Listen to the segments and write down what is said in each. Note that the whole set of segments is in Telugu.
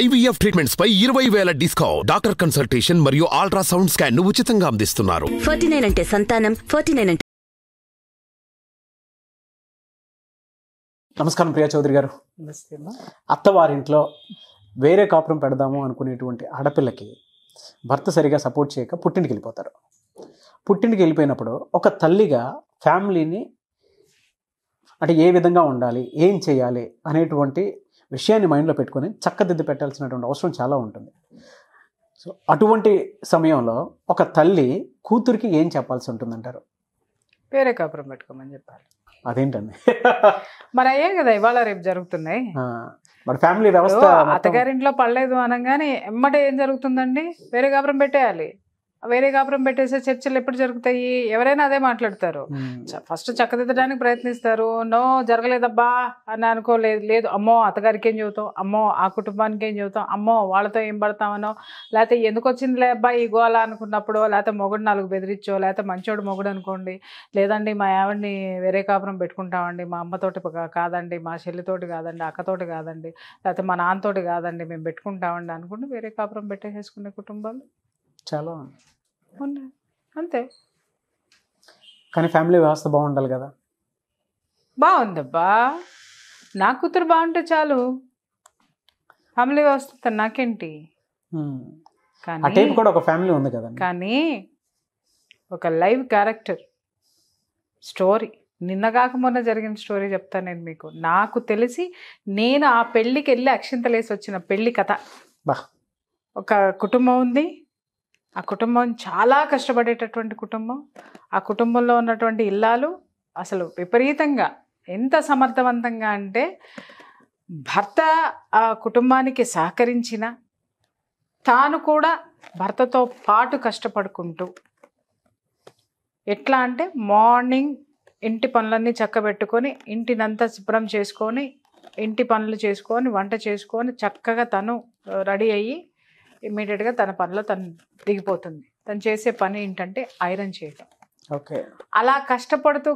IVF ట్రీట్మెంట్స్ పై 20,000 డిస్కౌంట్. డాక్టర్ కన్సల్టేషన్ మరియు అల్ట్రాసౌండ్ స్కాన్ ను ఉచితంగా అందిస్తున్నారు. 49 అంటే సంతానం, 49 అంటే. నమస్కారం ప్రియా చౌదరి గారు. అత్తవారింట్లో వేరే కాపురం పెడదాము అనుకునేటువంటి ఆడపిల్లకి భర్త సరిగా సపోర్ట్ చేయక పుట్టింటికి వెళ్ళిపోతారు. పుట్టింటికి వెళ్ళిపోయినప్పుడు ఒక తల్లిగా ఫ్యామిలీని అంటే ఏ విధంగా ఉండాలి, ఏం చేయాలి అనేటువంటి విషయాన్ని మైండ్లో పెట్టుకొని చక్కదిద్ది పెట్టాల్సినటువంటి అవసరం చాలా ఉంటుంది. సో అటువంటి సమయంలో ఒక తల్లి కూతురికి ఏం చెప్పాల్సి ఉంటుందంటారు? వేరే కాపురం పెట్టుకోమని చెప్పాలి. అదేంటండి? మరి అయ్యే కదా ఇవాళ రేపు జరుగుతున్నాయి. మరి ఫ్యామిలీ వ్యవస్థ అత్తగారింట్లో పడలేదు అనగానే ఎమ్మటే ఏం జరుగుతుందండి? వేరే కాపురం పెట్టేయాలి. వేరే కాపురం పెట్టేసే చర్చలు ఎప్పుడు జరుగుతాయి? ఎవరైనా అదే మాట్లాడతారు. ఫస్ట్ చక్కదిద్దడానికి ప్రయత్నిస్తారు. నో జరగలేదబ్బా అని అనుకోలేదు. లేదు అమ్మో అత్తగారికి ఏం చెబుతాం, అమ్మో ఆ కుటుంబానికి ఏం చెబుతాం, అమ్మో వాళ్ళతో ఏం పడతామనో, లేకపోతే ఎందుకు వచ్చిందిలే అబ్బాయి ఈ గోల అనుకున్నప్పుడు, లేకపోతే మొగుడు 4 బెదిరించో, లేకపోతే మంచోడు మొగుడు అనుకోండి, లేదండి మా ఆవిడ్ని వేరే కాపురం పెట్టుకుంటామండి, మా అమ్మతోటి కాదండి, మా చెల్లితోటి కాదండి, అక్కతోటి కాదండి, లేకపోతే మా నాన్నతోటి కాదండి, మేము పెట్టుకుంటామండి అనుకుంటే వేరే కాపురం పెట్టేసేసుకునే కుటుంబాలు చాలా ఉన్నాయి. అంతే. కానీ ఫ్యామిలీ వ్యవస్థ బాగుండాలి కదా. బాగుందబ్బా, నా కూతురు బాగుంటే చాలు, ఫ్యామిలీ వ్యవస్థ నాకేంటి. కానీ కూడా ఒక ఫ్యామిలీ ఉంది కదా. కానీ ఒక లైవ్ క్యారెక్టర్ స్టోరీ, నిన్నగాక మొన్న జరిగిన స్టోరీ చెప్తాను నేను మీకు. నాకు తెలిసి నేను ఆ పెళ్ళికి వెళ్ళి అక్షింతలేసి వచ్చిన పెళ్ళి కథ. ఒక కుటుంబం ఉంది, ఆ కుటుంబం చాలా కష్టపడేటటువంటి కుటుంబం. ఆ కుటుంబంలో ఉన్నటువంటి ఇల్లాలు అసలు విపరీతంగా ఎంత సమర్థవంతంగా అంటే, భర్త ఆ కుటుంబానికి సహకరించిన తాను కూడా భర్తతో పాటు కష్టపడుకుంటూ, ఎట్లా అంటే మార్నింగ్ ఇంటి పనులన్నీ చక్కబెట్టుకొని, ఇంటినంతా శుభ్రం చేసుకొని, ఇంటి పనులు చేసుకొని, వంట చేసుకొని, చక్కగా తను రెడీ అయ్యి ఇమ్మీడియట్గా తన పనిలో తను దిగిపోతుంది. తను చేసే పని ఏంటంటే ఐరన్ చేయటం. ఓకే. అలా కష్టపడుతూ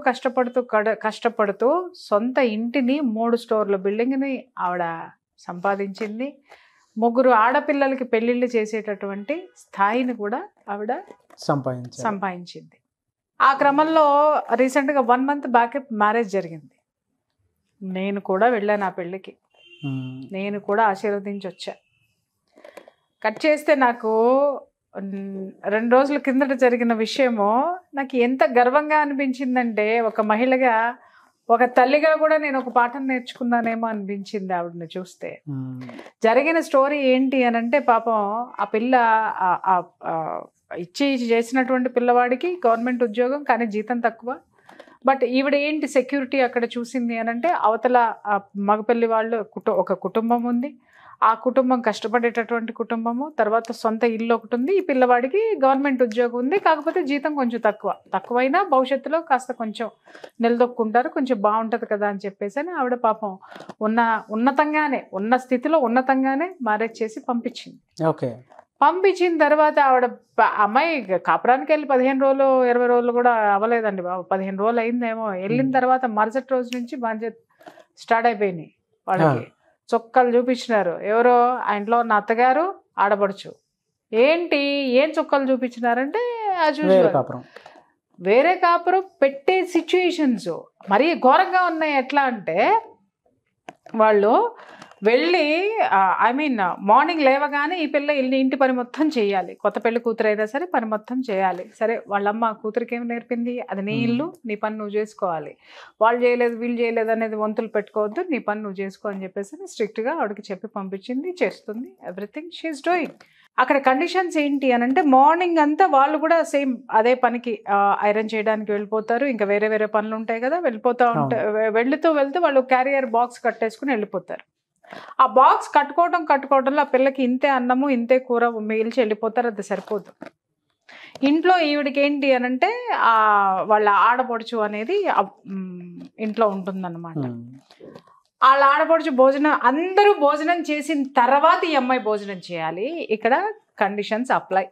సొంత ఇంటిని 3 స్టోర్ల బిల్డింగ్ని ఆవిడ సంపాదించింది. 3 ఆడపిల్లలకి పెళ్ళిళ్ళు చేసేటటువంటి స్థాయిని కూడా ఆవిడ సంపాదించింది. ఆ క్రమంలో రీసెంట్గా 1 మంత్ బ్యాక్ మ్యారేజ్ జరిగింది. నేను కూడా వెళ్ళాను ఆ పెళ్ళికి, నేను కూడా ఆశీర్వదించి వచ్చా. కట్ చేస్తే నాకు 2 రోజుల కిందట జరిగిన విషయము నాకు ఎంత గర్వంగా అనిపించిందంటే, ఒక మహిళగా, ఒక తల్లిగా కూడా నేను ఒక పాఠం నేర్చుకున్నానేమో అనిపించింది ఆవిడని చూస్తే. జరిగిన స్టోరీ ఏంటి అని అంటే, పాపం ఆ పిల్ల ఇచ్చి చేసినటువంటి పిల్లవాడికి గవర్నమెంట్ ఉద్యోగం, కానీ జీతం తక్కువ. బట్ ఈవిడ ఏంటి సెక్యూరిటీ అక్కడ చూసింది అని అంటే, అవతల మగపల్లి వాళ్ళు ఒక కుటుంబం ఉంది, ఆ కుటుంబం కష్టపడేటటువంటి కుటుంబము, తర్వాత సొంత ఇల్లు ఒకటి ఉంది, ఈ పిల్లవాడికి గవర్నమెంట్ ఉద్యోగం ఉంది, కాకపోతే జీతం కొంచెం తక్కువైనా భవిష్యత్తులో కాస్త కొంచెం నిలదొక్కుంటారు, కొంచెం బాగుంటుంది కదా అని చెప్పేసి అని ఆవిడ పాపం ఉన్న స్థితిలో ఉన్నతంగానే మ్యారేజ్ చేసి పంపించింది. ఓకే. పంపించిన తర్వాత ఆవిడ అమ్మాయి కాపురానికి వెళ్ళి 15 రోజులు 20 రోజులు కూడా అవ్వలేదండి బాబు, 15 రోజులు అయిందేమో. వెళ్ళిన తర్వాత మరుసటి రోజు నుంచి బాధ్యత స్టార్ట్ అయిపోయినాయి వాళ్ళకి. చొక్కాలు చూపించినారు. ఎవరో ఆ ఇంట్లో ఉన్న అత్తగారు, ఆడపడుచు. ఏం చొక్కాలు చూపించినారంటే వేరే కాపురం పెట్టే సిచ్యుయేషన్స్ మరీ ఘోరంగా ఉన్నాయి. ఎట్లా అంటే, వాళ్ళు వెళ్ళి మార్నింగ్ లేవగానే ఈ పిల్ల ఇంటి పని మొత్తం చేయాలి. కొత్త పెళ్లి కూతురు అయినా సరే పని మొత్తం చేయాలి. సరే వాళ్ళమ్మ కూతురికి ఏమి నేర్పింది? అది నీ ఇల్లు, నీ పని నువ్వు చేసుకోవాలి, వాళ్ళు చేయలేదు వీళ్ళు చేయలేదు అనేది వంతులు పెట్టుకోవద్దు, నీ పని నువ్వు చేసుకో అని చెప్పేసి స్ట్రిక్ట్గా ఆవిడకి చెప్పి పంపించింది. చేస్తుంది, ఎవ్రీథింగ్ షీఈస్ డూయింగ్. అక్కడ కండిషన్స్ ఏంటి అని అంటే, మార్నింగ్ అంతా వాళ్ళు కూడా సేమ్ అదే పనికి ఐరన్ చేయడానికి వెళ్ళిపోతారు. ఇంకా వేరే వేరే పనులు ఉంటాయి కదా, వెళ్తూ వాళ్ళు క్యారియర్ బాక్స్ కట్టేసుకుని వెళ్ళిపోతారు. ఆ బాక్స్ కట్టుకోవడంలో ఆ పిల్లకి ఇంతే అన్నము ఇంతే కూర మిగిల్చి వెళ్ళిపోతారు. అది సరిపోదు. ఇంట్లో ఈవిడికి ఏంటి అని అంటే, వాళ్ళ ఆడపడుచు అనేది ఇంట్లో ఉంటుందన్నమాట. వాళ్ళ ఆడపడుచు అందరూ భోజనం చేసిన తర్వాత ఈ అమ్మాయి భోజనం చేయాలి. ఇక్కడ కండిషన్స్ అప్లై.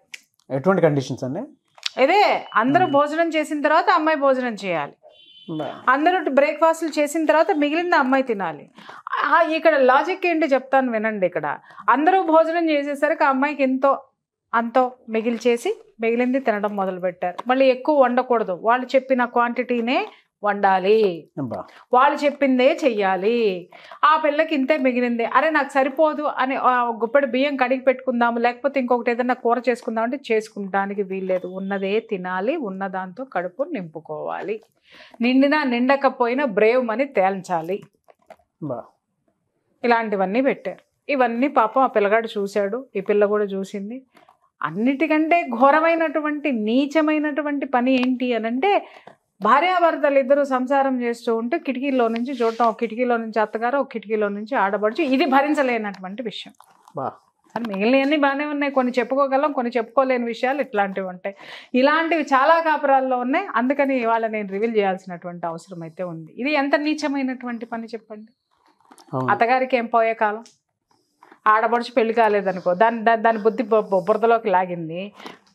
ఎటువంటి కండిషన్స్ అండి? ఇదే, అందరూ భోజనం చేసిన తర్వాత అమ్మాయి భోజనం చేయాలి. అందరూ బ్రేక్ఫాస్ట్లు చేసిన తర్వాత మిగిలింది అమ్మాయి తినాలి. ఇక్కడ లాజిక్ ఏంటి చెప్తాను వినండి. ఇక్కడ అందరూ భోజనం చేసేసరికి ఆ అమ్మాయికి అంతో మిగిల్చేసి మిగిలింది తినడం మొదలుపెట్టారు. మళ్ళీ ఎక్కువ వండకూడదు, వాళ్ళు చెప్పిన క్వాంటిటీనే వండాలి, వాళ్ళు చెప్పిందే చెయ్యాలి. ఆ పిల్లకి ఇంతే మిగిలింది, అరే నాకు సరిపోదు అని గుప్పెడు బియ్యం కడిగి పెట్టుకుందాము, లేకపోతే ఇంకొకటి ఏదైనా కూర చేసుకుందాం అంటే చేసుకుంటానికి వీల్లేదు. ఉన్నదే తినాలి, ఉన్నదాంతో కడుపు నింపుకోవాలి, నిండినా నిండకపోయినా బ్రేవ్ మని తేల్చాలి. ఇలాంటివన్నీ పెట్టారు. ఇవన్నీ పాపం ఆ పిల్లగాడు చూశాడు, ఈ పిల్ల కూడా చూసింది. అన్నిటికంటే ఘోరమైనటువంటి నీచమైనటువంటి పని ఏంటి అని అంటే, భార్యాభర్తలు ఇద్దరు సంసారం చేస్తూ ఉంటే కిటికీలో నుంచి చూడటం, ఒక కిటికీలో నుంచి అత్తగారు, ఒక కిటికీలో నుంచి ఆడబడుచు. ఇది భరించలేనటువంటి విషయం. మిగిలినవన్నీ బాగానే ఉన్నాయి, కొన్ని చెప్పుకోగలం, కొన్ని చెప్పుకోలేని విషయాలు ఇట్లాంటివి ఉంటాయి. ఇలాంటివి చాలా కాపురాల్లో ఉన్నాయి. అందుకని ఇవాళ నేను రివీల్ చేయాల్సినటువంటి అవసరం అయితే ఉంది. ఇది ఎంత నీచమైనటువంటి పని చెప్పండి. అత్తగారికి ఏం పోయే కాలం, ఆడబడుచు పెళ్లి కాలేదనుకో, దాని బుద్ధి బురదలోకి లాగింది.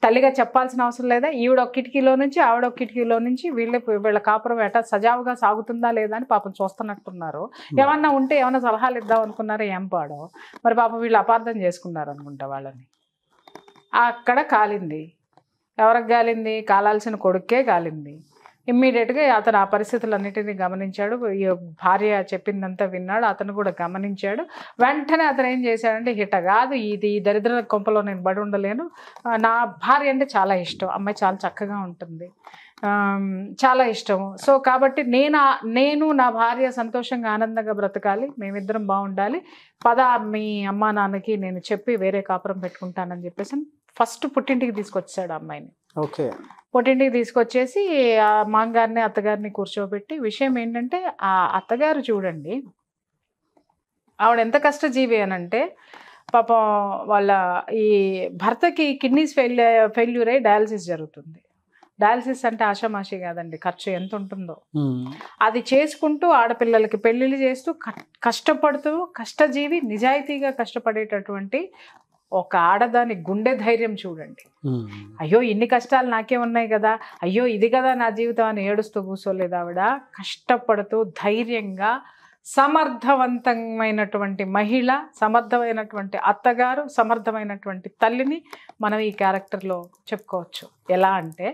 తల్లిగా చెప్పాల్సిన అవసరం లేదా? ఈవిడ ఒక కిటికీలో నుంచి ఆవిడ ఒక కిటికీలో నుంచి వీళ్ళ కాపురం ఎట సజావుగా సాగుతుందా లేదా అని పాపం చూస్తున్నట్టున్నారు. ఏమన్నా ఉంటే ఏమన్నా సలహాలు ఇద్దాం అనుకున్నారో ఏం పాడో మరి పాపం వీళ్ళు అపార్థం చేసుకున్నారు అనుకుంటా వాళ్ళని. అక్కడ కాలింది. ఎవరికి కాలింది? కాలాల్సిన కొడుక్కే కాలింది. ఇమ్మీడియట్గా అతను ఆ పరిస్థితులన్నిటినీ గమనించాడు. భార్య చెప్పిందంతా విన్నాడు, అతను కూడా గమనించాడు. వెంటనే అతను ఏం చేశాడంటే, హిట కాదు ఇది, ఈ దరిద్ర కొంపలో నేను బడి ఉండలేను, నా భార్య అంటే చాలా ఇష్టం, అమ్మాయి చాలా చక్కగా ఉంటుంది, చాలా ఇష్టము. సో కాబట్టి నేను నా భార్య సంతోషంగా ఆనందంగా బ్రతకాలి, మేమిద్దరం బాగుండాలి, పద మీ అమ్మా నాన్నకి నేను చెప్పి వేరే కాపురం పెట్టుకుంటానని చెప్పేసి ఫస్ట్ పుట్టింటికి తీసుకొచ్చాడు అమ్మాయిని. ఓకే. పుట్టింటికి తీసుకొచ్చేసి ఆ మామగారిని అత్తగారిని కూర్చోబెట్టి, విషయం ఏంటంటే ఆ అత్తగారు చూడండి, ఆవిడ ఎంత కష్టజీవి అనంటే, పాపం వాళ్ళ ఈ భర్తకి కిడ్నీస్ ఫెయిల్యూర్ అయ్యి డయాలసిస్ జరుగుతుంది. డయాలసిస్ అంటే ఆషామాషి కాదండి, ఖర్చు ఎంత ఉంటుందో. అది చేసుకుంటూ ఆడపిల్లలకి పెళ్ళిళ్ళు చేస్తూ కష్టపడుతూ, కష్టజీవి, నిజాయితీగా కష్టపడేటటువంటి ఒక ఆడదాని గుండె ధైర్యం చూడండి. అయ్యో ఇన్ని కష్టాలు నాకే ఉన్నాయి కదా, అయ్యో ఇది కదా నా జీవితం అని ఏడుస్తూ కూర్చోలేదు ఆవిడ. కష్టపడుతూ ధైర్యంగా సమర్థవంతమైనటువంటి మహిళ, సమర్థమైనటువంటి అత్తగారు, సమర్థమైనటువంటి తల్లిని మనం ఈ క్యారెక్టర్లో చెప్పుకోవచ్చు. ఎలా అంటే,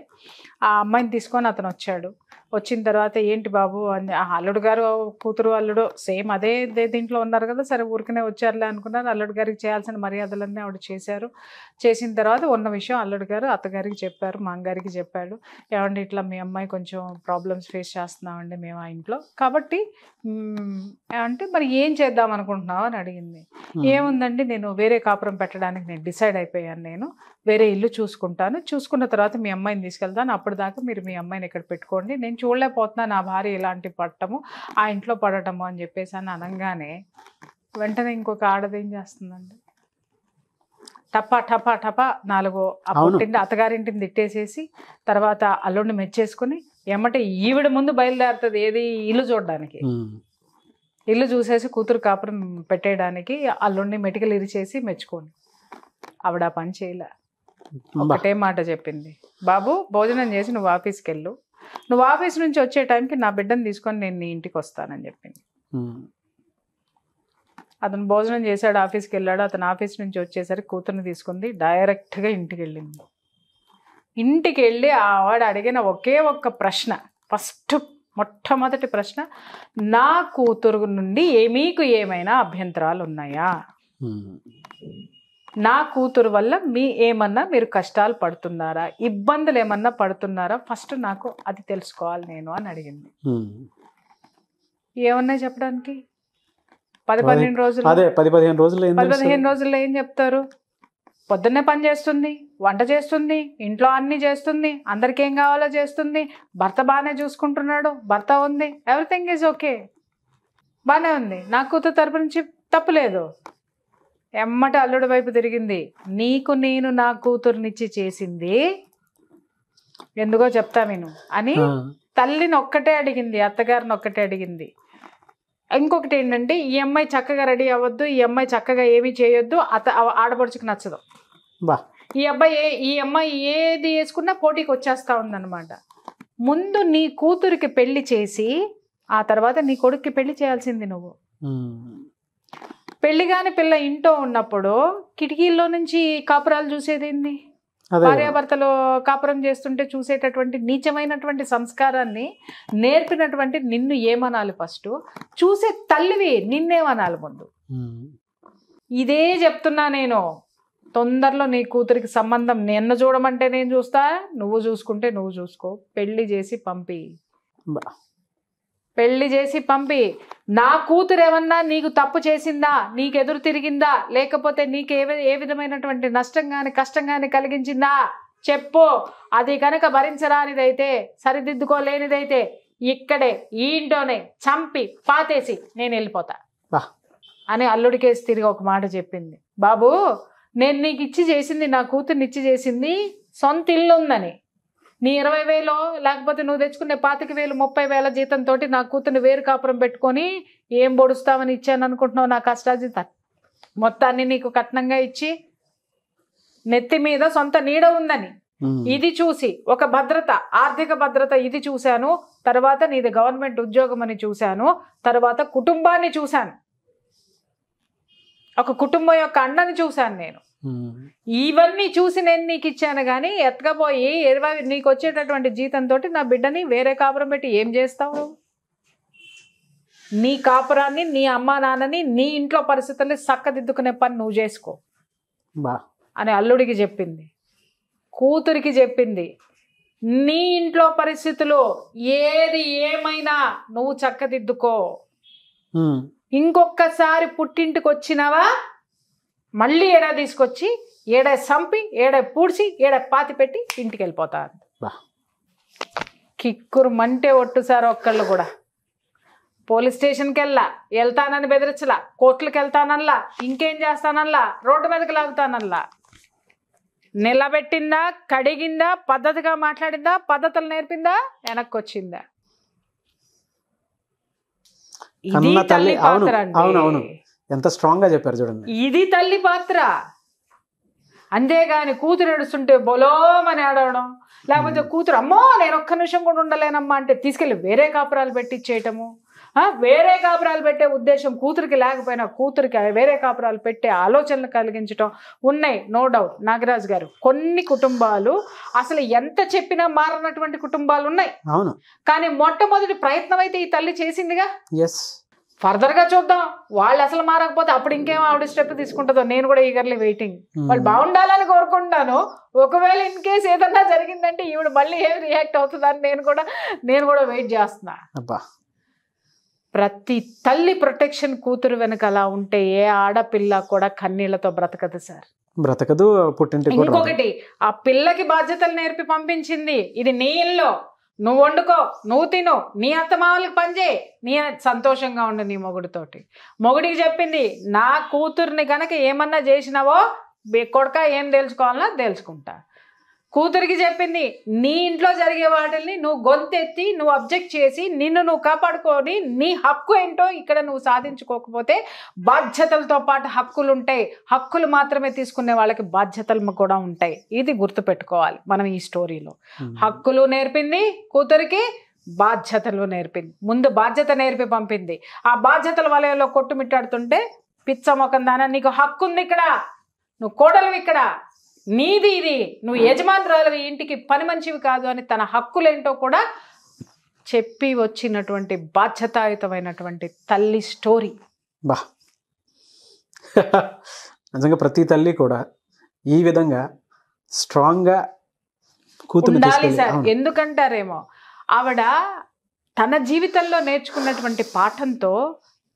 ఆ అమ్మాయిని తీసుకొని అతను వచ్చాడు. వచ్చిన తర్వాత ఏంటి బాబు అని, అల్లుడు గారు కూతురు అల్లుడు సేమ్ అదే దీంట్లో ఉన్నారు కదా, సరే ఊరికనే వచ్చారులే అనుకున్నారు. అల్లుడు గారికి చేయాల్సిన మర్యాదలన్నీ ఆవిడ చేశారు. చేసిన తర్వాత ఉన్న విషయం అల్లుడు గారు అత్తగారికి చెప్పారు, మామగారికి చెప్పాడు. ఏమండి ఇట్లా మీ అమ్మాయి కొంచెం ప్రాబ్లమ్స్ ఫేస్ చేస్తున్నామండి మేము ఆ ఇంట్లో, కాబట్టి అంటే మరి ఏం చేద్దాం అనుకుంటున్నావు అని అడిగింది. ఏముందండి, నేను వేరే కాపురం పెట్టడానికి నేను డిసైడ్ అయిపోయాను, నేను వేరే ఇల్లు చూసుకుంటాను, చూసుకున్న తర్వాత మీ అమ్మాయిని తీసుకెళ్తాను, అప్పటిదాకా మీరు మీ అమ్మాయిని ఇక్కడ పెట్టుకోండి, నేను చూడలేకపోతున్నా నా భార్య ఇలాంటి పడటము ఆ ఇంట్లో పడటము అని చెప్పేసి అని అనగానే వెంటనే ఇంకొక ఆడదేం చేస్తుందండి, టపా టపా టపా 4 పుట్టింటి అత్తగారింటిని తిట్టేసేసి తర్వాత అల్లుడిని మెచ్చేసుకుని ఏమంటే ఈవిడ ముందు బయలుదేరుతుంది, ఏది ఇల్లు చూడడానికి. ఇల్లు చూసేసి కూతురు కాపురం పెట్టేయడానికి అల్లుడిని మెటికలు ఇరిచేసి మెచ్చుకోండి. ఆవిడ పని చేయలే, ఒకటే మాట చెప్పింది, బాబు భోజనం చేసి నువ్వు ఆఫీస్కి వెళ్ళు, నువ్వు ఆఫీస్ నుంచి వచ్చే టైంకి నా బిడ్డను తీసుకొని నేను నీ ఇంటికి వస్తానని చెప్పింది. అతను భోజనం చేశాడు, ఆఫీస్కి వెళ్ళాడు. అతను ఆఫీస్ నుంచి వచ్చేసరికి కూతురుని తీసుకుంది, డైరెక్ట్గా ఇంటికి వెళ్ళింది. ఇంటికి వెళ్ళి ఆవిడ అడిగిన ఒకే ఒక్క ప్రశ్న, మొట్టమొదటి ప్రశ్న, నా కూతురు నుండి మీకు ఏమైనా అభ్యంతరాలు ఉన్నాయా, నా కూతురు వల్ల ఏమన్నా మీరు కష్టాలు పడుతున్నారా, ఇబ్బందులు ఏమన్నా పడుతున్నారా, ఫస్ట్ నాకు అది తెలుసుకోవాలి నేను అని అడిగింది. ఏమన్నా చెప్పడానికి 10-15 రోజుల్లో ఏం చెప్తారు? పొద్దున్నే పని చేస్తుంది, వంట చేస్తుంది, ఇంట్లో అన్నీ చేస్తుంది, అందరికి ఏం కావాలో చేస్తుంది, భర్త బాగానే చూసుకుంటున్నాడు, భర్త ఉంది, ఎవ్రీథింగ్ ఈజ్ ఓకే, బాగానే ఉంది, నా కూతురు తరపు నుంచి తప్పులేదు. ఎమ్మట అల్లుడి వైపు తిరిగింది, నీకు నేను నా కూతురునిచ్చి చేసింది ఎందుకో చెప్తా నేను అని తల్లిని ఒక్కటే అడిగింది, అత్తగారిని ఒక్కటే అడిగింది. ఇంకొకటి ఏంటంటే, ఈ అమ్మాయి చక్కగా రెడీ అవ్వద్దు, ఈ అమ్మాయి చక్కగా ఏమీ చేయొద్దు, ఆడపడుచుకు నచ్చదు, ఈ అమ్మాయి ఏది వేసుకున్నా పోటీకి వచ్చేస్తా ఉందన్నమాట. ముందు నీ కూతురికి పెళ్లి చేసి ఆ తర్వాత నీ కొడుక్కి పెళ్లి చేయాల్సింది నువ్వు. పెళ్లి కాని పిల్ల ఇంట్లో ఉన్నప్పుడు కిటికీల్లో నుంచి కాపురాలు చూసేదేంది? భార్యాభర్తలు కాపురం చేస్తుంటే చూసేటటువంటి నీచమైనటువంటి సంస్కారాన్ని నేర్పినటువంటి నిన్ను ఏమనాలి? ఫస్ట్ చూసే తల్లివి నిన్నేమనాలి ముందు? ఇదే చెప్తున్నా నేను. తొందరలో నీ కూతురికి సంబంధం నిన్ను చూడమంటే నేను చూస్తా, నువ్వు చూసుకుంటే నువ్వు చూసుకో. పెళ్లి చేసి పంపి, పెళ్లి చేసి పంపి. నా కూతురు ఏమన్నా నీకు తప్పు చేసిందా, నీకు ఎదురు తిరిగిందా, లేకపోతే నీకు ఏ విధమైనటువంటి నష్టం కానీ కష్టం కానీ కలిగించిందా చెప్పు. అది కనుక భరించరానిదైతే, సరిదిద్దుకోలేనిదైతే ఇక్కడే ఈ ఇంట్లోనే చంపి పాతేసి నేను వెళ్ళిపోతా అని అల్లుడికేసి తిరిగి ఒక మాట చెప్పింది. బాబు, నేను నీకు ఇచ్చి చేసింది, నా కూతుర్ని ఇచ్చి చేసింది సొంత ఇల్లు ఉందని. నీ 20,000 లేకపోతే నువ్వు తెచ్చుకునే 25,000 30,000 జీతంతో నా కూతుర్ని వేరు కాపురం పెట్టుకొని ఏం పొడుస్తామని ఇచ్చాను అనుకుంటున్నావు? నా కష్టాజీత మొత్తాన్ని నీకు కట్నంగా ఇచ్చి నెత్తి మీద సొంత నీడ ఉందని ఇది చూసి, ఒక భద్రత, ఆర్థిక భద్రత ఇది చూశాను. తర్వాత నీది గవర్నమెంట్ ఉద్యోగం అని చూశాను. తర్వాత కుటుంబాన్ని చూశాను, ఒక కుటుంబం యొక్క అండని చూశాను నేను. ఇవన్నీ చూసి నేను నీకు ఇచ్చాను. కానీ ఎత్తకపోయి నీకు వచ్చేటటువంటి జీతంతో నా బిడ్డని వేరే కాపురం పెట్టి ఏం చేస్తావు? నీ కాపురాన్ని, నీ అమ్మా నాన్నని, నీ ఇంట్లో పరిస్థితుల్ని చక్కదిద్దుకునే పని నువ్వు చేసుకో అని అల్లుడికి చెప్పింది. కూతురికి చెప్పింది, నీ ఇంట్లో పరిస్థితులు ఏది ఏమైనా నువ్వు చక్కదిద్దుకో. ఇంకొకసారి పుట్టింటికి వచ్చినావా మళ్ళీ ఏడా తీసుకొచ్చి ఏడా సంపి ఏడా పూడ్చి ఏడా పాతి పెట్టి ఇంటికి వెళ్ళిపోతా. కిక్కురు మంటే ఒట్టు సార్. ఒక్కళ్ళు కూడా పోలీస్ స్టేషన్కి వెళ్తానని బెదిరించలా, కోర్టులకు వెళ్తానల్లా, ఇంకేం చేస్తానల్లా, రోడ్డు మీదకి లాగుతానల్లా. నిలబెట్టిందా, కడిగిందా, పద్ధతిగా మాట్లాడిందా, పద్ధతులు నేర్పిందా, వెనక్కి వచ్చిందా? ఇది తల్లి పాత్ర అండి. ఎంత స్ట్రాంగ్ గా చెప్పారు చూడండి. ఇది తల్లి పాత్ర. అంతేగాని కూతురు ఏడుస్తుంటే బొలోమని ఆడవడం, లేకపోతే కూతురు అమ్మో నేను ఒక్క నిమిషం కూడా ఉండలేనమ్మా అంటే తీసుకెళ్ళి వేరే కాపురాలు పెట్టించేయటము. వేరే కాపురాలు పెట్టే ఉద్దేశం కూతురికి లేకపోయినా కూతురికి వేరే కాపురాలు పెట్టే ఆలోచనలు కలిగించడం ఉన్నాయి. నో డౌట్ నాగరాజు గారు, కొన్ని కుటుంబాలు అసలు ఎంత చెప్పినా మారనటువంటి కుటుంబాలు ఉన్నాయి. అవును, కానీ మొట్టమొదటి ప్రయత్నం అయితే ఈ తల్లి చేసిందిగా. ఎస్, ఫర్దర్ గా చూద్దాం. వాళ్ళు అసలు మారకపోతే అప్పుడు ఇంకేం ఆవిడ స్టెప్ తీసుకుంటుందో. నేను కూడా ఈగర్లీ వెయిటింగ్. వాళ్ళు బాగుండాలని కోరుకుంటాను. ఒకవేళ ఇన్ కేసు ఏదన్నా జరిగిందంటే ఈవిడ మళ్ళీ ఏం రియాక్ట్ అవుతుందని నేను కూడా వెయిట్ చేస్తున్నా. ప్రతి తల్లి ప్రొటెక్షన్ కూతురు వెనక అలా ఉంటే ఏ ఆడపిల్ల కూడా కన్నీళ్లతో బ్రతకదు సార్, బ్రతకదు. పుట్టింటి ఇంకొకటి, ఆ పిల్లకి బాధ్యతలు నేర్పి పంపించింది. ఇది నీ ఇల్లు, నువ్వు వండుకో, నువ్వు తిను, నీ అత్తమామలకి పనిచేయి, నీ సంతోషంగా ఉండు నీ మొగుడితోటి. మొగుడికి చెప్పింది, నా కూతుర్ని గనక ఏమన్నా చేసినావో కొడుక ఏం తెలుసుకోవాలన్నా తెలుసుకుంటా. కూతురికి చెప్పింది, నీ ఇంట్లో జరిగే వాటిని నువ్వు గొంతెత్తి నువ్వు అబ్జెక్ట్ చేసి నిన్ను నువ్వు కాపాడుకొని నీ హక్కు ఏంటో ఇక్కడ నువ్వు సాధించుకోకపోతే బాధ్యతలతో పాటు హక్కులు ఉంటాయి. హక్కులు మాత్రమే తీసుకునే వాళ్ళకి బాధ్యతలు కూడా ఉంటాయి. ఇది గుర్తుపెట్టుకోవాలి మనం ఈ స్టోరీలో. హక్కులు నేర్పింది కూతురికి, బాధ్యతలు నేర్పింది. ముందు బాధ్యత నేర్పి పంపింది. ఆ బాధ్యతల వలయంలో కొట్టుమిట్టాడుతుంటే పిచ్చ మొఖం దానా, నీకు హక్కు ఉంది ఇక్కడ, నువ్వు కోడలు ఇక్కడ, నీది ఇది, నువ్వు యజమానురాలివి, ఇంటికి పని మంచివి కాదు అని తన హక్కులేంటో కూడా చెప్పి వచ్చినటువంటి బాధ్యతాయుతమైనటువంటి తల్లి స్టోరీ. బా, నిజంగా ప్రతి తల్లి కూడా ఈ విధంగా స్ట్రాంగ్గా ఉండాలి సార్. ఎందుకంటారేమో ఆవిడ తన జీవితంలో నేర్చుకున్నటువంటి పాఠంతో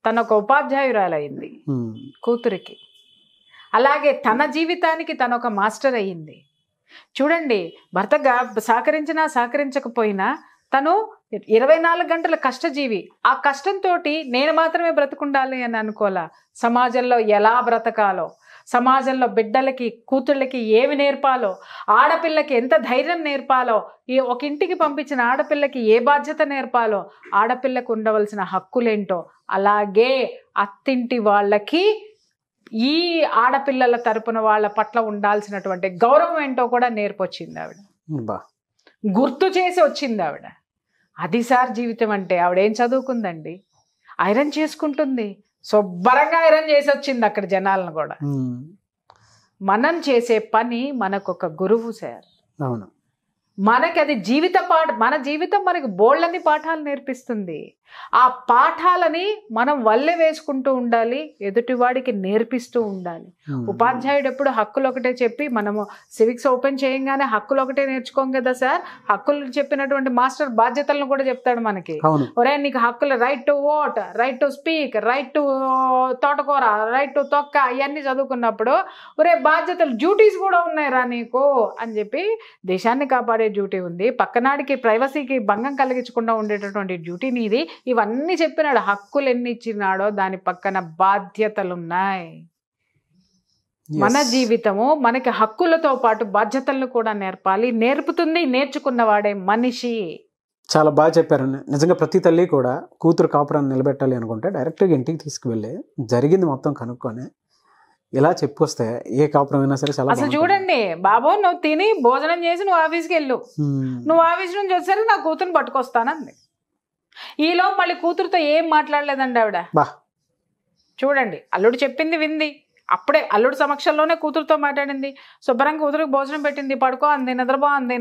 తన ఒక ఉపాధ్యాయురాలయ్యింది కూతురికి. అలాగే తన జీవితానికి తను ఒక మాస్టర్ అయ్యింది. చూడండి, భర్తగా సహకరించినా సహకరించకపోయినా తను 24 గంటల కష్టజీవి. ఆ కష్టంతో నేను మాత్రమే బ్రతుకుండాలి అని అనుకోలే. సమాజంలో ఎలా బ్రతకాలో, సమాజంలో బిడ్డలకి కూతుళ్ళకి ఏమి నేర్పాలో, ఆడపిల్లకి ఎంత ధైర్యం నేర్పాలో, ఒక ఇంటికి పంపించిన ఆడపిల్లకి ఏ బాధ్యత నేర్పాలో, ఆడపిల్లకు ఉండవలసిన హక్కులేంటో, అలాగే అత్తింటి వాళ్ళకి ఈ ఆడపిల్లల తరపున వాళ్ళ పట్ల ఉండాల్సినటువంటి గౌరవం ఏంటో కూడా నేర్పొచ్చింది ఆవిడ. గుర్తు చేసి వచ్చింది ఆవిడ. అది సార్ జీవితం అంటే. ఆవిడేం చదువుకుందండి, ఐరన్ చేసుకుంటుంది, శుభ్రంగా ఐరన్ చేసి వచ్చింది అక్కడ జనాలను కూడా. మనం చేసే పని మనకొక గురువు సార్. అవును, మనకి అది జీవిత మన జీవితం మనకి బోళ్ళని పాఠాలు నేర్పిస్తుంది. ఆ పాఠాలని మనం వల్లె వేసుకుంటూ ఉండాలి, ఎదుటివాడికి నేర్పిస్తూ ఉండాలి. ఉపాధ్యాయుడు ఎప్పుడు హక్కులు ఒకటే చెప్పి, మనము సివిక్స్ ఓపెన్ చేయంగానే హక్కులు ఒకటే నేర్చుకోం కదా సార్. హక్కులు చెప్పినటువంటి మాస్టర్ బాధ్యతలను కూడా చెప్తాడు మనకి. ఒరే నీకు హక్కులు, right to vote, right to speak, right to తోటకూర, రైట్ టు తొక్క, ఇవన్నీ చదువుకున్నప్పుడు ఒరే బాధ్యతలు, డ్యూటీస్ కూడా ఉన్నాయిరా నీకు అని చెప్పి, దేశాన్ని కాపాడే డ్యూటీ ఉంది, పక్కనాడికి ప్రైవసీకి భంగం కలిగించకుండా ఉండేటటువంటి డ్యూటీ నీది, ఇవన్నీ చెప్పినాడు. హక్కులు ఎన్ని ఇచ్చినాడో దాని పక్కన బాధ్యతలున్నాయి. మన జీవితము మనకి హక్కులతో పాటు బాధ్యతలను కూడా నేర్పాలి. నేర్పుతుంది నేర్చుకున్నవాడే మనిషి. చాలా బాగా చెప్పారు. నిజంగా ప్రతి తల్లి కూడా కూతురు కాపురాన్ని నిలబెట్టాలి అనుకుంటే డైరెక్ట్గా ఇంటికి తీసుకువెళ్ళి జరిగింది మొత్తం కనుక్కొని ఇలా చెప్పుకొస్తే ఏ కాపురం అయినా సరే చాలా. అసలు చూడండి బాబు, నువ్వు తిని భోజనం చేసి నువ్వు ఆఫీస్కి వెళ్ళు, నువ్వు ఆఫీస్ నుంచి వచ్చేసరికి నా కూతురుని పట్టుకొస్తానంది. ఈలో మళ్ళీ కూతురుతో ఏం మాట్లాడలేదండి ఆవిడ. చూడండి, అల్లుడు చెప్పింది వింది, అప్పుడే అల్లుడు సమక్షంలోనే కూతురుతో మాట్లాడింది, శుభ్రంగా కూతురికి భోజనం పెట్టింది, పడుకో అంది,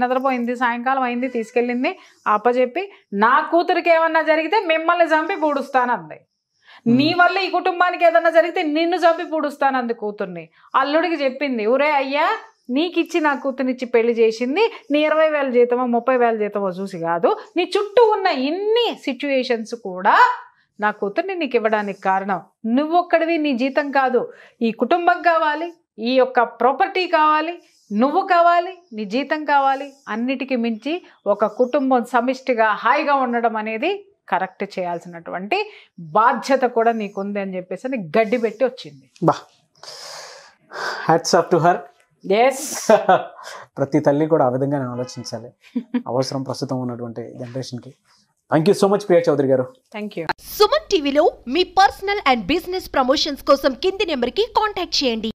నిద్రపోయింది, సాయంకాలం అయింది, తీసుకెళ్ళింది, అప్పచెప్పి నా కూతురికి ఏమన్నా జరిగితే మిమ్మల్ని చంపి పూడుస్తానంది, నీ వల్ల ఈ కుటుంబానికి ఏదన్నా జరిగితే నిన్ను చంపి పూడుస్తానంది కూతుర్ని. అల్లుడికి చెప్పింది, ఊరే అయ్యా నీకిచ్చి నా కూతురునిచ్చి పెళ్లి చేసింది నీ 20,000 జీతమో 30,000 జీతమో చూసి కాదు, నీ చుట్టూ ఉన్న ఇన్ని సిచ్యువేషన్స్ కూడా నా కూతుర్ని నీకు ఇవ్వడానికి కారణం నువ్వొక్కడివి, నీ జీతం కాదు, ఈ కుటుంబం కావాలి, ఈ యొక్క ప్రాపర్టీ కావాలి, నువ్వు కావాలి, నీ జీతం కావాలి, అన్నిటికీ మించి ఒక కుటుంబం సమిష్టిగా హాయిగా ఉండడం అనేది కరెక్ట్ చేయాల్సినటువంటి బాధ్యత కూడా నీకుంది అని చెప్పేసి గడ్డి పెట్టి వచ్చింది. Hats off to her. Yes, ప్రతి తల్లి కూడా ఆ విధంగానే ఆలోచించాలి, అవసరం ప్రస్తుతం ఉన్నటువంటి జనరేషన్కి. Thank you so much Priya Chaudhary గారు. Thank you. సుమన్ టీవీలో మీ పర్సనల్ అండ్ బిజినెస్ ప్రమోషన్స్ కోసం కింది నెంబర్కి కాంటాక్ట్ చేయండి.